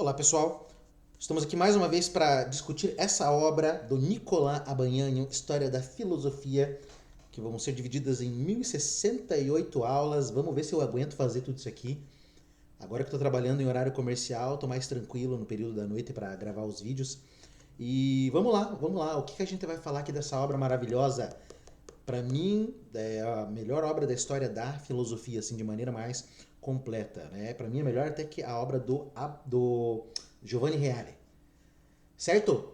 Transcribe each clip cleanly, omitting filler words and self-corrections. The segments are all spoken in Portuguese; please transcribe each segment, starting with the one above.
Olá pessoal, estamos aqui mais uma vez para discutir essa obra do Nicolas Abanhanho, História da Filosofia, que vão ser divididas em 1068 aulas. Vamos ver se eu aguento fazer tudo isso aqui. Agora que estou trabalhando em horário comercial, estou mais tranquilo no período da noite para gravar os vídeos. E vamos lá, o que a gente vai falar aqui dessa obra maravilhosa? Para mim, é a melhor obra da história da filosofia, assim, de maneira mais completa, né? Para mim é melhor até que a obra do Giovanni Reale, certo?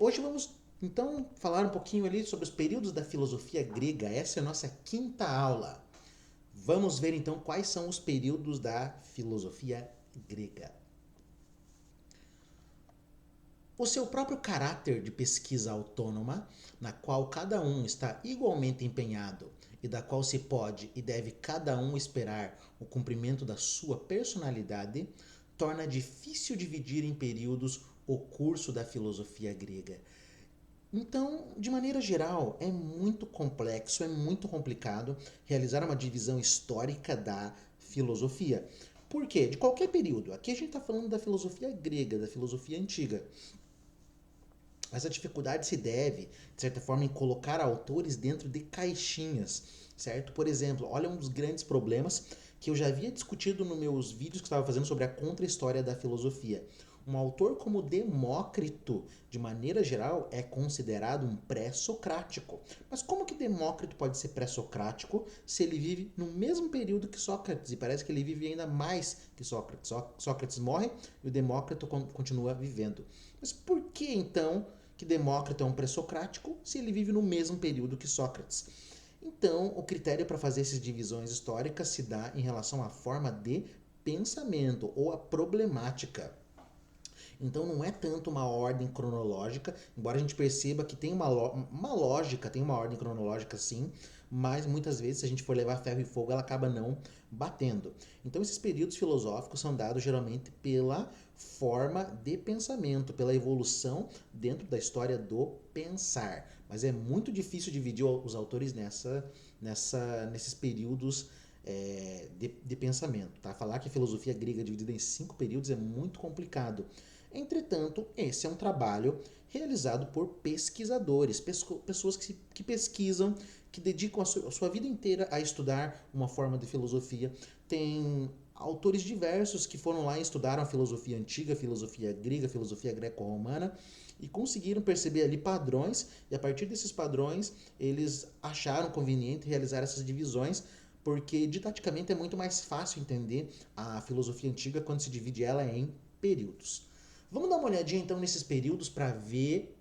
Hoje vamos então falar um pouquinho ali sobre os períodos da filosofia grega. Essa é a nossa quinta aula. Vamos ver então quais são os períodos da filosofia grega. O seu próprio caráter de pesquisa autônoma, na qual cada um está igualmente empenhado e da qual se pode e deve cada um esperar o cumprimento da sua personalidade, torna difícil dividir em períodos o curso da filosofia grega. Então, de maneira geral, é muito complexo, é muito complicado realizar uma divisão histórica da filosofia. Por quê? De qualquer período. Aqui a gente está falando da filosofia grega, da filosofia antiga. Essa dificuldade se deve, de certa forma, em colocar autores dentro de caixinhas, certo? Por exemplo, olha um dos grandes problemas que eu já havia discutido nos meus vídeos que estava fazendo sobre a contra-história da filosofia. Um autor como Demócrito, de maneira geral, é considerado um pré-socrático. Mas como que Demócrito pode ser pré-socrático se ele vive no mesmo período que Sócrates? E parece que ele vive ainda mais que Sócrates. Sócrates morre e o Demócrito continua vivendo. Mas por que então que Demócrito é um pré-socrático se ele vive no mesmo período que Sócrates? Então, o critério para fazer essas divisões históricas se dá em relação à forma de pensamento ou à problemática. Então não é tanto uma ordem cronológica, embora a gente perceba que tem uma lógica, tem uma ordem cronológica sim, mas muitas vezes se a gente for levar ferro e fogo ela acaba não batendo. Então esses períodos filosóficos são dados geralmente pela forma de pensamento, pela evolução dentro da história do pensar. Mas é muito difícil dividir os autores nesses períodos de pensamento. Tá? Falar que a filosofia grega é dividida em 5 períodos é muito complicado. Entretanto, esse é um trabalho realizado por pesquisadores, pessoas que pesquisam, que dedicam a sua vida inteira a estudar uma forma de filosofia. Tem autores diversos que foram lá e estudaram a filosofia antiga, a filosofia grega, a filosofia greco-romana e conseguiram perceber ali padrões, e a partir desses padrões eles acharam conveniente realizar essas divisões, porque didaticamente é muito mais fácil entender a filosofia antiga quando se divide ela em períodos. Vamos dar uma olhadinha então nesses períodos para ver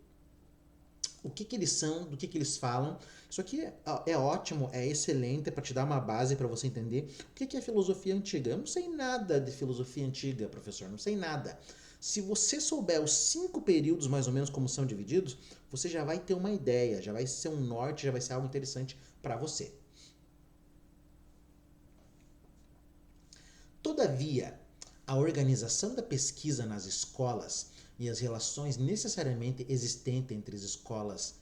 o que eles são, do que eles falam. Isso aqui é ótimo, é excelente para te dar uma base para você entender o que é filosofia antiga. Eu não sei nada de filosofia antiga, professor, não sei nada. Se você souber os 5 períodos mais ou menos como são divididos, você já vai ter uma ideia, já vai ser um norte, já vai ser algo interessante para você. Todavia, a organização da pesquisa nas escolas e as relações necessariamente existentes entre escolas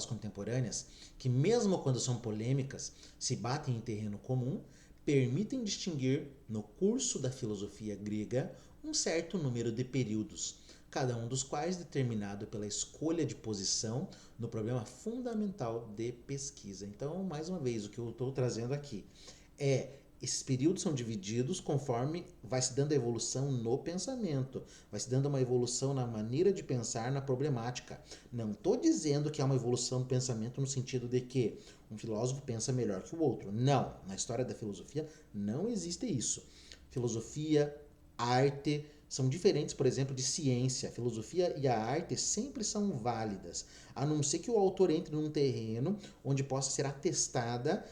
contemporâneas, que mesmo quando são polêmicas, se batem em terreno comum, permitem distinguir no curso da filosofia grega um certo número de períodos, cada um dos quais determinado pela escolha de posição no problema fundamental de pesquisa. Então, mais uma vez, o que eu estou trazendo aqui é: esses períodos são divididos conforme vai se dando a evolução no pensamento, vai se dando uma evolução na maneira de pensar na problemática. Não estou dizendo que há uma evolução do pensamento no sentido de que um filósofo pensa melhor que o outro. Não, na história da filosofia não existe isso. Filosofia, arte são diferentes, por exemplo, de ciência. A filosofia e a arte sempre são válidas, a não ser que o autor entre num terreno onde possa ser atestada,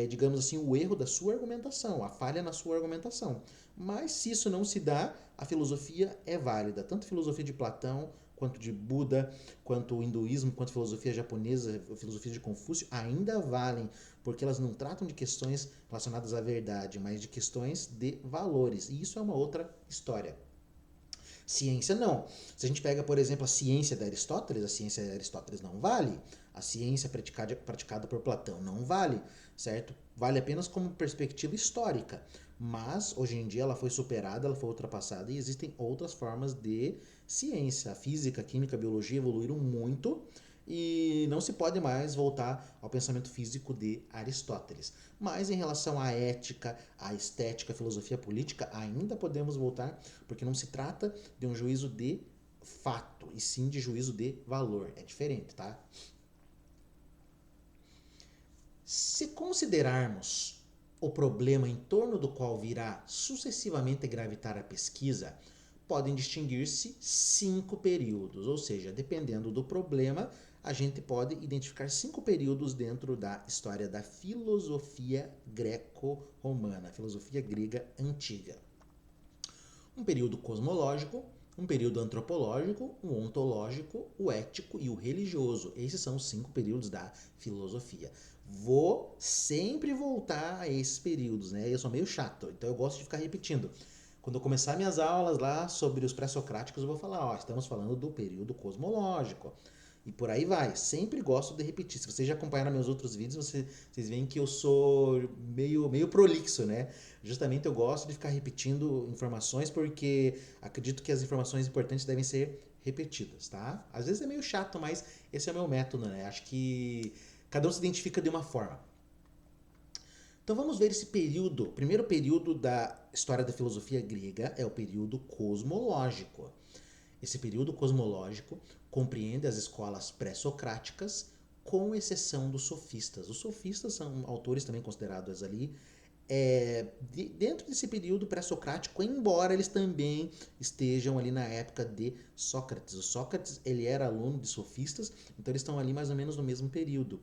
digamos assim, o erro da sua argumentação, a falha na sua argumentação. Mas se isso não se dá, a filosofia é válida, tanto a filosofia de Platão, quanto de Buda, quanto o hinduísmo, quanto a filosofia japonesa, a filosofia de Confúcio, ainda valem, porque elas não tratam de questões relacionadas à verdade, mas de questões de valores. E isso é uma outra história. Ciência não. Se a gente pega, por exemplo, a ciência de Aristóteles, a ciência de Aristóteles não vale. A ciência praticada por Platão não vale, certo? Vale apenas como perspectiva histórica. Mas hoje em dia ela foi superada, ela foi ultrapassada e existem outras formas de ciência. A física, a química, a biologia evoluíram muito e não se pode mais voltar ao pensamento físico de Aristóteles. Mas em relação à ética, à estética, à filosofia política, ainda podemos voltar, porque não se trata de um juízo de fato, e sim de juízo de valor. É diferente, tá? Se considerarmos o problema em torno do qual virá sucessivamente gravitar a pesquisa, podem distinguir-se 5 períodos, ou seja, dependendo do problema, a gente pode identificar 5 períodos dentro da história da filosofia greco-romana, filosofia grega antiga. Um período cosmológico, um período antropológico, o ontológico, o ético e o religioso. Esses são os 5 períodos da filosofia. Vou sempre voltar a esses períodos, né? Eu sou meio chato, então eu gosto de ficar repetindo. Quando eu começar minhas aulas lá sobre os pré-socráticos, eu vou falar, ó, estamos falando do período cosmológico. E por aí vai. Sempre gosto de repetir. Se vocês já acompanharam meus outros vídeos, vocês veem que eu sou meio prolixo, né? Justamente eu gosto de ficar repetindo informações porque acredito que as informações importantes devem ser repetidas, tá? Às vezes é meio chato, mas esse é o meu método, né? Acho que cada um se identifica de uma forma. Então vamos ver esse período. O primeiro período da história da filosofia grega é o período cosmológico. Esse período cosmológico compreende as escolas pré-socráticas, com exceção dos sofistas. Os sofistas são autores também considerados ali dentro desse período pré-socrático, embora eles também estejam ali na época de Sócrates. O Sócrates ele era aluno de sofistas, então eles estão ali mais ou menos no mesmo período.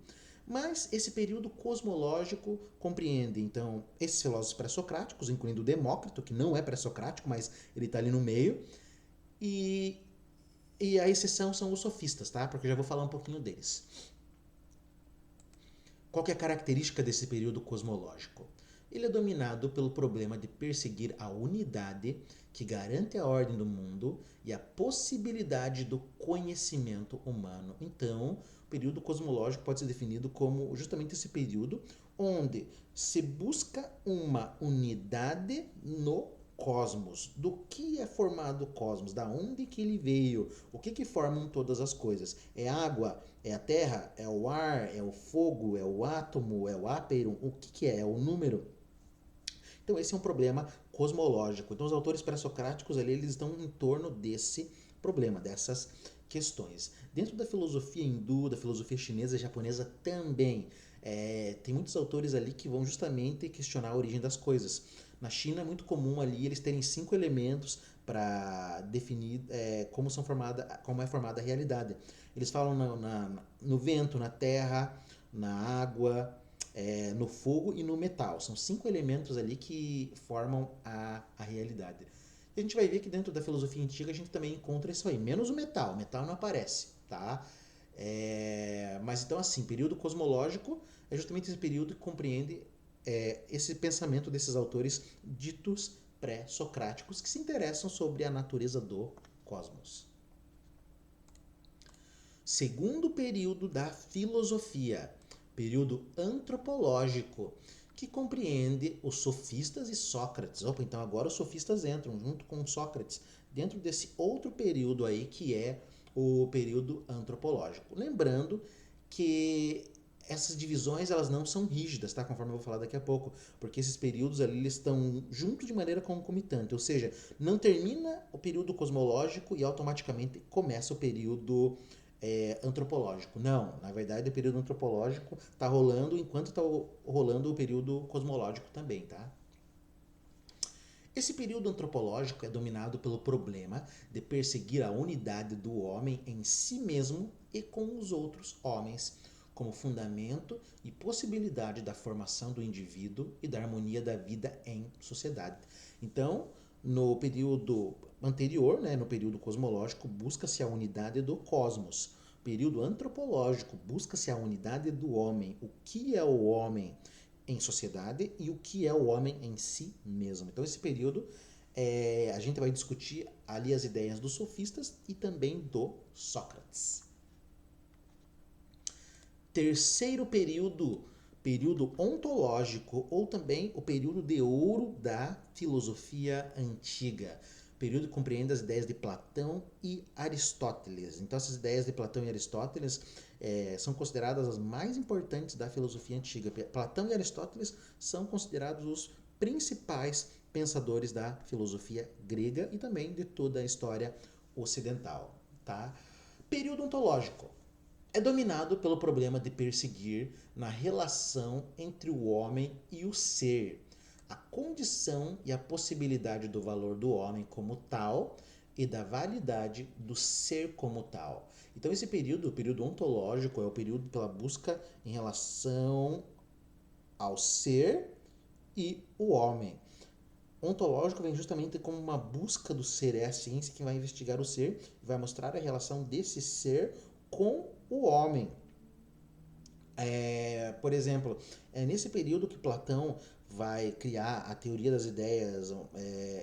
Mas esse período cosmológico compreende, então, esses filósofos pré-socráticos, incluindo Demócrito, que não é pré-socrático, mas ele está ali no meio, e, e a exceção são os sofistas, tá? Porque eu já vou falar um pouquinho deles. Qual que é a característica desse período cosmológico? Ele é dominado pelo problema de perseguir a unidade que garante a ordem do mundo e a possibilidade do conhecimento humano. Então, o período cosmológico pode ser definido como justamente esse período onde se busca uma unidade no cosmos. Do que é formado o cosmos? Da onde que ele veio? O que formam todas as coisas? É água? É a terra? É o ar? É o fogo? É o átomo? É o áperon? O que é? É o número? Então esse é um problema cosmológico. Então os autores pré-socráticos ali, eles estão em torno desse problema, dessas questões. Dentro da filosofia hindu, da filosofia chinesa e japonesa também, tem muitos autores ali que vão justamente questionar a origem das coisas. Na China é muito comum ali eles terem 5 elementos para definir como é formada a realidade. Eles falam no vento, na terra, na água, no fogo e no metal. São 5 elementos ali que formam a realidade. E a gente vai ver que dentro da filosofia antiga a gente também encontra isso aí, menos o metal. O metal não aparece, tá? Mas então assim, período cosmológico é justamente esse período que compreende esse pensamento desses autores ditos pré-socráticos que se interessam sobre a natureza do cosmos. Segundo período da filosofia, período antropológico, que compreende os sofistas e Sócrates. Opa, então agora os sofistas entram junto com Sócrates dentro desse outro período aí que é o período antropológico. Lembrando que essas divisões elas não são rígidas, tá? Conforme eu vou falar daqui a pouco, porque esses períodos ali eles estão juntos de maneira concomitante, ou seja, não termina o período cosmológico e automaticamente começa o período antropológico. Não, na verdade o período antropológico está rolando enquanto está rolando o período cosmológico também, tá? Esse período antropológico é dominado pelo problema de perseguir a unidade do homem em si mesmo e com os outros homens, como fundamento e possibilidade da formação do indivíduo e da harmonia da vida em sociedade. Então, no período anterior, né, no período cosmológico, busca-se a unidade do cosmos. Período antropológico, busca-se a unidade do homem. O que é o homem em sociedade e o que é o homem em si mesmo. Então, esse período a gente vai discutir ali as ideias dos sofistas e também do Sócrates. Terceiro período, período ontológico ou também o período de ouro da filosofia antiga. Período que compreende as ideias de Platão e Aristóteles. Então, essas ideias de Platão e Aristóteles são consideradas as mais importantes da filosofia antiga. Platão e Aristóteles são considerados os principais pensadores da filosofia grega e também de toda a história ocidental. Tá? Período ontológico é dominado pelo problema de perseguir na relação entre o homem e o ser, a condição e a possibilidade do valor do homem como tal e da validade do ser como tal. Então esse período, o período ontológico, é o período pela busca em relação ao ser e o homem. Ontológico vem justamente como uma busca do ser, é a ciência que vai investigar o ser e vai mostrar a relação desse ser com o homem. Por exemplo, é nesse período que Platão vai criar a teoria das ideias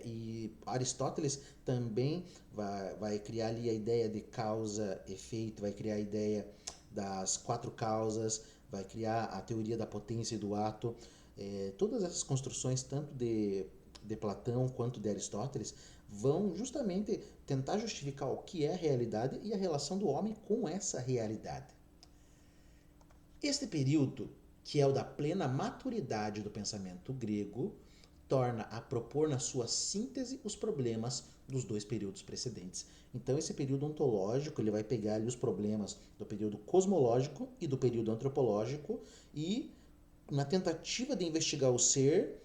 e Aristóteles também vai criar ali a ideia de causa-efeito, vai criar a ideia das quatro causas, vai criar a teoria da potência e do ato. Todas essas construções, tanto de Platão quanto de Aristóteles, vão justamente tentar justificar o que é a realidade e a relação do homem com essa realidade. Este período, que é o da plena maturidade do pensamento grego, torna a propor na sua síntese os problemas dos dois períodos precedentes. Então esse período ontológico, ele vai pegar ali os problemas do período cosmológico e do período antropológico e, na tentativa de investigar o ser,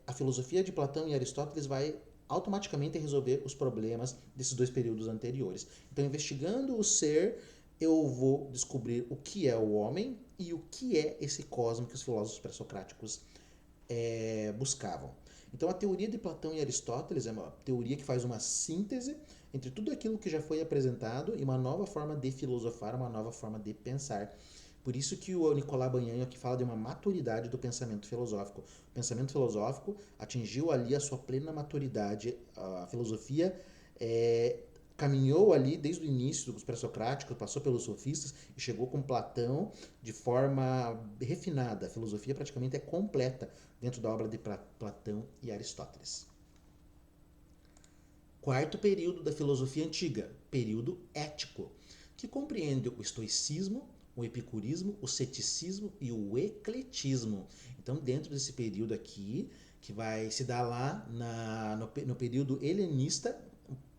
a filosofia de Platão e Aristóteles vai automaticamente resolver os problemas desses dois períodos anteriores. Então, investigando o ser, eu vou descobrir o que é o homem e o que é esse cosmo que os filósofos pré-socráticos buscavam. Então, a teoria de Platão e Aristóteles é uma teoria que faz uma síntese entre tudo aquilo que já foi apresentado e uma nova forma de filosofar, uma nova forma de pensar. Por isso que o Nicolas Banhanho aqui fala de uma maturidade do pensamento filosófico. O pensamento filosófico atingiu ali a sua plena maturidade. A filosofia caminhou ali desde o início dos pré-socráticos, passou pelos sofistas e chegou com Platão de forma refinada. A filosofia praticamente é completa dentro da obra de Platão e Aristóteles. Quarto período da filosofia antiga, período ético, que compreende o estoicismo, o epicurismo, o ceticismo e o ecletismo. Então, dentro desse período aqui, que vai se dar lá no período helenista,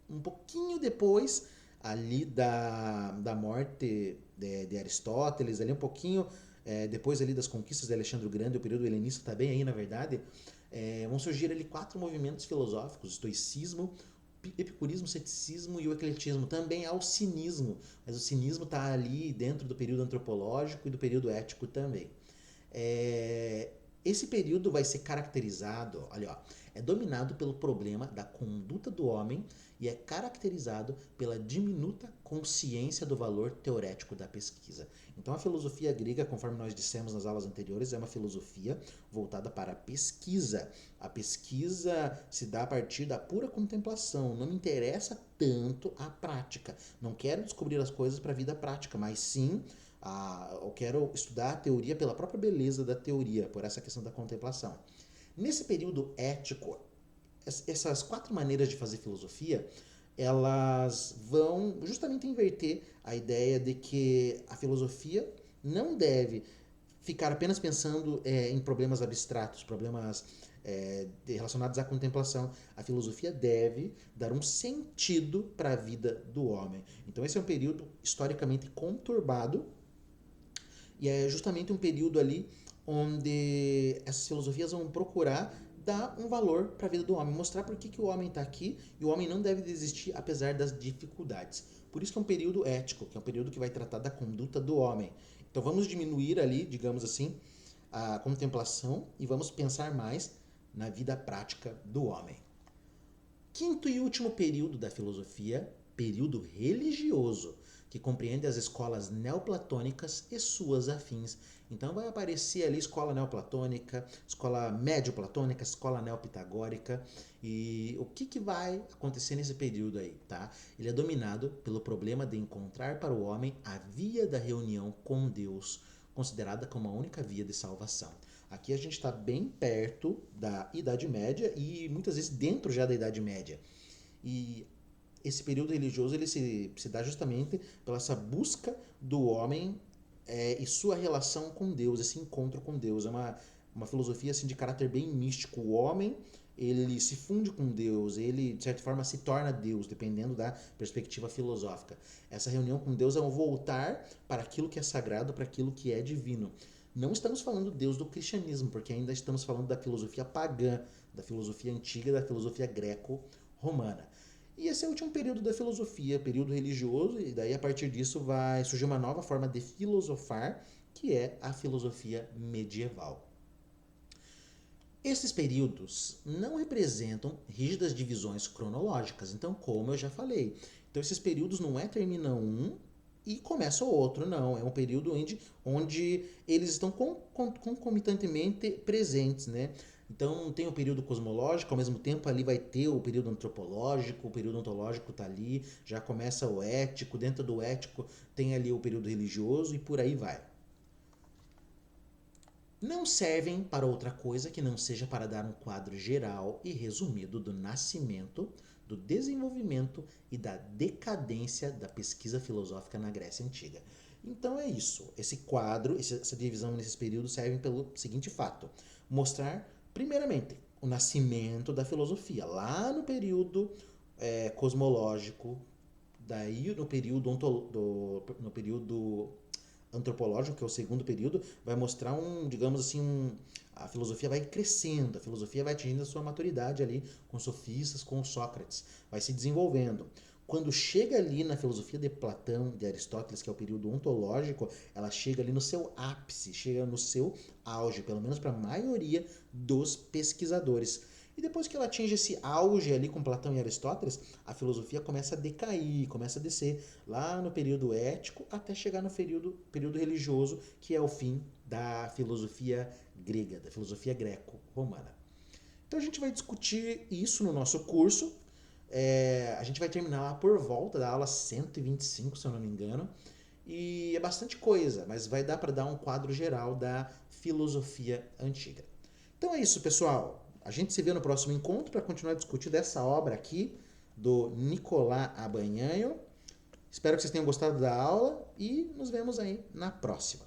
um pouquinho depois ali da morte de Aristóteles, ali um pouquinho depois ali das conquistas de Alexandre o Grande, o período helenista está bem aí, na verdade, vão surgir ali 4 movimentos filosóficos: o estoicismo, epicurismo, ceticismo e o ecletismo. Também há o cinismo, mas o cinismo está ali dentro do período antropológico e do período ético também. Esse período vai ser caracterizado, olha, ó, é dominado pelo problema da conduta do homem e é caracterizado pela diminuta consciência do valor teorético da pesquisa. Então a filosofia grega, conforme nós dissemos nas aulas anteriores, é uma filosofia voltada para a pesquisa. A pesquisa se dá a partir da pura contemplação. Não me interessa tanto a prática. Não quero descobrir as coisas para a vida prática, mas sim eu quero estudar a teoria pela própria beleza da teoria, por essa questão da contemplação. Nesse período ético, essas 4 maneiras de fazer filosofia, elas vão justamente inverter a ideia de que a filosofia não deve ficar apenas pensando em problemas abstratos, problemas relacionados à contemplação. A filosofia deve dar um sentido para a vida do homem. Então esse é um período historicamente conturbado e é justamente um período ali onde essas filosofias vão procurar dar um valor para a vida do homem, mostrar por que o homem está aqui e o homem não deve desistir apesar das dificuldades. Por isso que é um período ético, que é um período que vai tratar da conduta do homem. Então vamos diminuir ali, digamos assim, a contemplação e vamos pensar mais na vida prática do homem. Quinto e último período da filosofia, período religioso, que compreende as escolas neoplatônicas e suas afins. Então vai aparecer ali escola neoplatônica, escola médio-platônica, escola neopitagórica. E o que vai acontecer nesse período aí, tá? Ele é dominado pelo problema de encontrar para o homem a via da reunião com Deus, considerada como a única via de salvação. Aqui a gente está bem perto da Idade Média e muitas vezes dentro já da Idade Média. E esse período religioso ele se dá justamente pela essa busca do homem e sua relação com Deus, esse encontro com Deus. É uma filosofia assim, de caráter bem místico. O homem ele se funde com Deus, ele de certa forma se torna Deus, dependendo da perspectiva filosófica. Essa reunião com Deus é um voltar para aquilo que é sagrado, para aquilo que é divino. Não estamos falando Deus do cristianismo, porque ainda estamos falando da filosofia pagã, da filosofia antiga, da filosofia greco-romana. E esse é o último período da filosofia, período religioso, e daí a partir disso vai surgir uma nova forma de filosofar, que é a filosofia medieval. Esses períodos não representam rígidas divisões cronológicas, então, como eu já falei, então esses períodos não é termina um e começa o outro, não. É um período onde eles estão concomitantemente presentes, né? Então tem o período cosmológico, ao mesmo tempo ali vai ter o período antropológico, o período ontológico está ali, já começa o ético, dentro do ético tem ali o período religioso e por aí vai. Não servem para outra coisa que não seja para dar um quadro geral e resumido do nascimento, do desenvolvimento e da decadência da pesquisa filosófica na Grécia Antiga. Então é isso. Esse quadro, essa divisão nesses períodos servem pelo seguinte fato: mostrar, primeiramente, o nascimento da filosofia, lá no período cosmológico, daí no período antropológico, que é o segundo período, vai mostrar digamos assim, a filosofia vai crescendo, a filosofia vai atingindo a sua maturidade ali com os sofistas, com Sócrates, vai se desenvolvendo. Quando chega ali na filosofia de Platão, de Aristóteles, que é o período ontológico, ela chega ali no seu ápice, chega no seu auge, pelo menos para a maioria dos pesquisadores. E depois que ela atinge esse auge ali com Platão e Aristóteles, a filosofia começa a decair, começa a descer lá no período ético até chegar no período religioso, que é o fim da filosofia grega, da filosofia greco-romana. Então a gente vai discutir isso no nosso curso. A gente vai terminar lá por volta da aula 125, se eu não me engano. E é bastante coisa, mas vai dar para dar um quadro geral da filosofia antiga. Então é isso, pessoal. A gente se vê no próximo encontro para continuar discutindo essa obra aqui do Nicolás Abanhanho. Espero que vocês tenham gostado da aula e nos vemos aí na próxima.